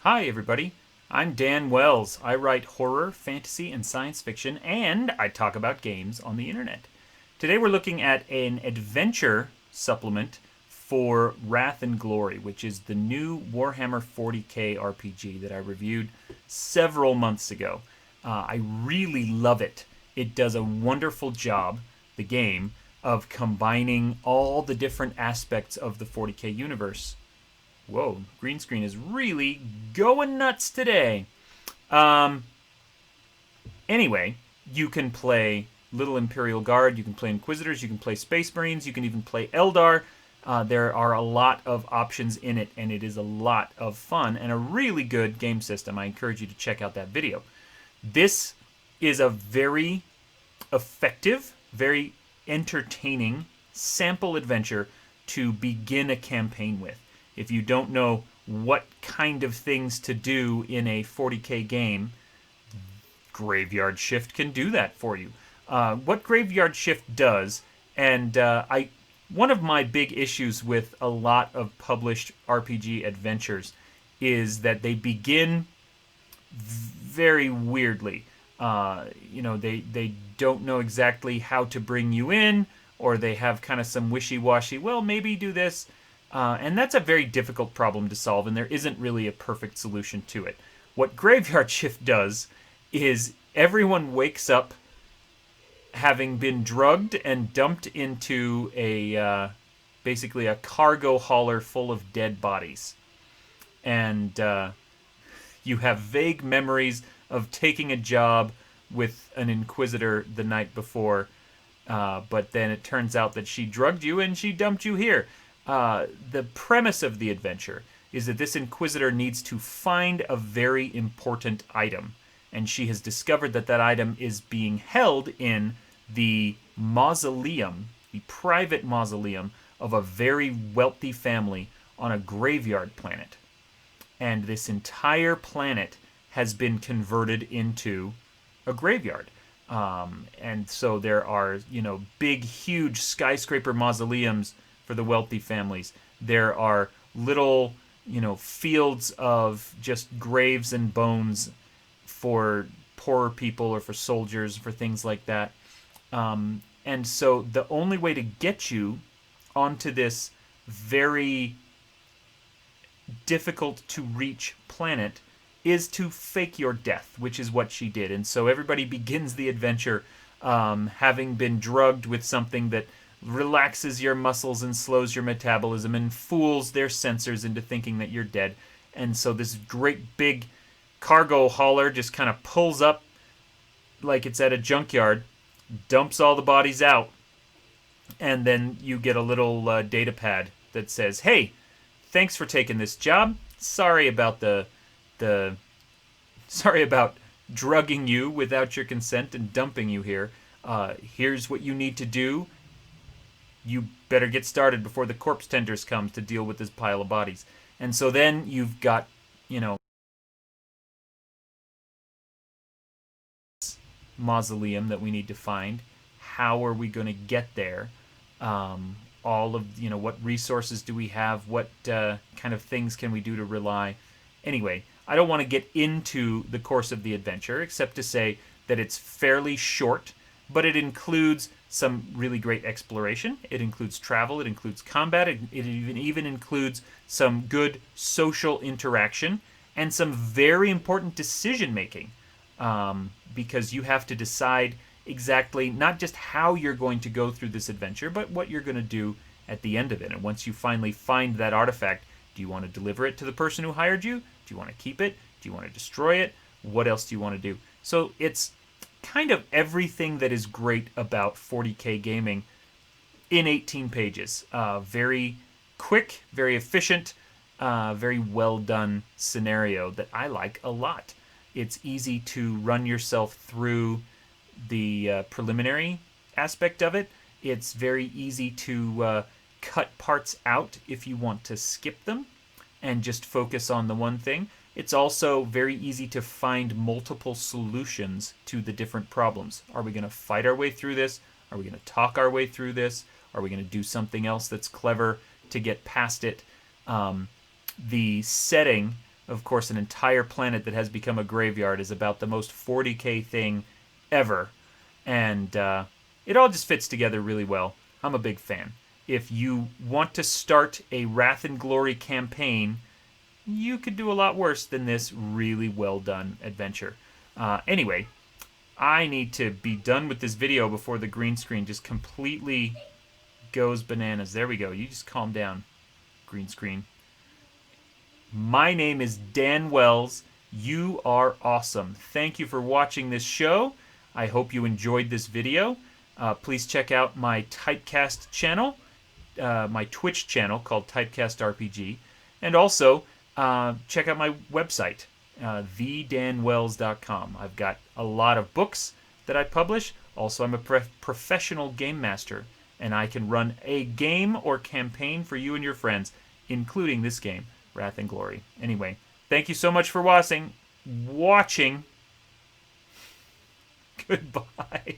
Hi, everybody. I'm Dan Wells. I write horror, fantasy, and science fiction, and I talk about games on the internet. Today we're looking at an adventure supplement for Wrath and Glory, which is the new Warhammer 40k RPG that I reviewed several months ago. I really love it. It does a wonderful job, the game, of combining all the different aspects of the 40k universe. Whoa, green screen is really going nuts today. Um, anyway, you can play Little Imperial Guard, you can play Inquisitors, you can play Space Marines, you can even play Eldar. There are a lot of options in it, and it is a lot of fun and a really good game system. I encourage you to check out that video. This is a very effective, very entertaining sample adventure to begin a campaign with. If you don't know what kind of things to do in a 40k game, Graveyard Shift can do that for you. What Graveyard Shift does, and one of my big issues with a lot of published RPG adventures is that they begin very weirdly. They don't know exactly how to bring you in, or they have kind of some wishy-washy, well, maybe do this. And that's a very difficult problem to solve, and there isn't really a perfect solution to it. What Graveyard Shift does is everyone wakes up having been drugged and dumped into basically a cargo hauler full of dead bodies. And you have vague memories of taking a job with an Inquisitor the night before, but then it turns out that she drugged you and she dumped you here. The premise of the adventure is that this Inquisitor needs to find a very important item, and she has discovered that that item is being held in the mausoleum, the private mausoleum of a very wealthy family on a graveyard planet. And this entire planet has been converted into a graveyard. And so there are, big, huge skyscraper mausoleums for the wealthy families. There are little, fields of just graves and bones for poorer people or for soldiers, for things like that. And so the only way to get you onto this very difficult to reach planet is to fake your death, which is what she did. And so everybody begins the adventure having been drugged with something that relaxes your muscles and slows your metabolism and fools their sensors into thinking that you're dead. And so this great big cargo hauler just kind of pulls up like it's at a junkyard, dumps all the bodies out, and then you get a little data pad that says, "Hey, thanks for taking this job. The sorry about drugging you without your consent and dumping you here. Here's what you need to do. You better get started before the corpse tenders come to deal with this pile of bodies." And so then you've got, mausoleum that we need to find. How are we going to get there? All of, what resources do we have? What kind of things can we do to rely? Anyway, I don't want to get into the course of the adventure except to say that it's fairly short, but it includes some really great exploration. It includes travel. It includes combat. It even includes some good social interaction and some very important decision making, because you have to decide exactly not just how you're going to go through this adventure, but what you're going to do at the end of it. And once you finally find that artifact, do you want to deliver it to the person who hired you? Do you want to keep it? Do you want to destroy it? What else do you want to do? So it's kind of everything that is great about 40k gaming in 18 pages. Very quick, very efficient, very well done scenario that I like a lot. It's easy to run yourself through the preliminary aspect of it. It's very easy to cut parts out if you want to skip them and just focus on the one thing. It's also very easy to find multiple solutions to the different problems. Are we going to fight our way through this? Are we going to talk our way through this? Are we going to do something else that's clever to get past it? The setting of course, an entire planet that has become a graveyard is about the most 40K thing ever. And it all just fits together really well. I'm a big fan. If you want to start a Wrath and Glory campaign, you could do a lot worse than this really well done adventure. Anyway, I need to be done with this video before the green screen just completely goes bananas. There we go. You just calm down, green screen. My name is Dan Wells. You are awesome. Thank you for watching this show. I hope you enjoyed this video. Please check out my Typecast channel, my Twitch channel called Typecast RPG, and also check out my website, thedanwells.com. I've got a lot of books that I publish. Also, I'm a professional game master, and I can run a game or campaign for you and your friends, including this game, Wrath and Glory. Anyway, thank you so much for watching. Goodbye.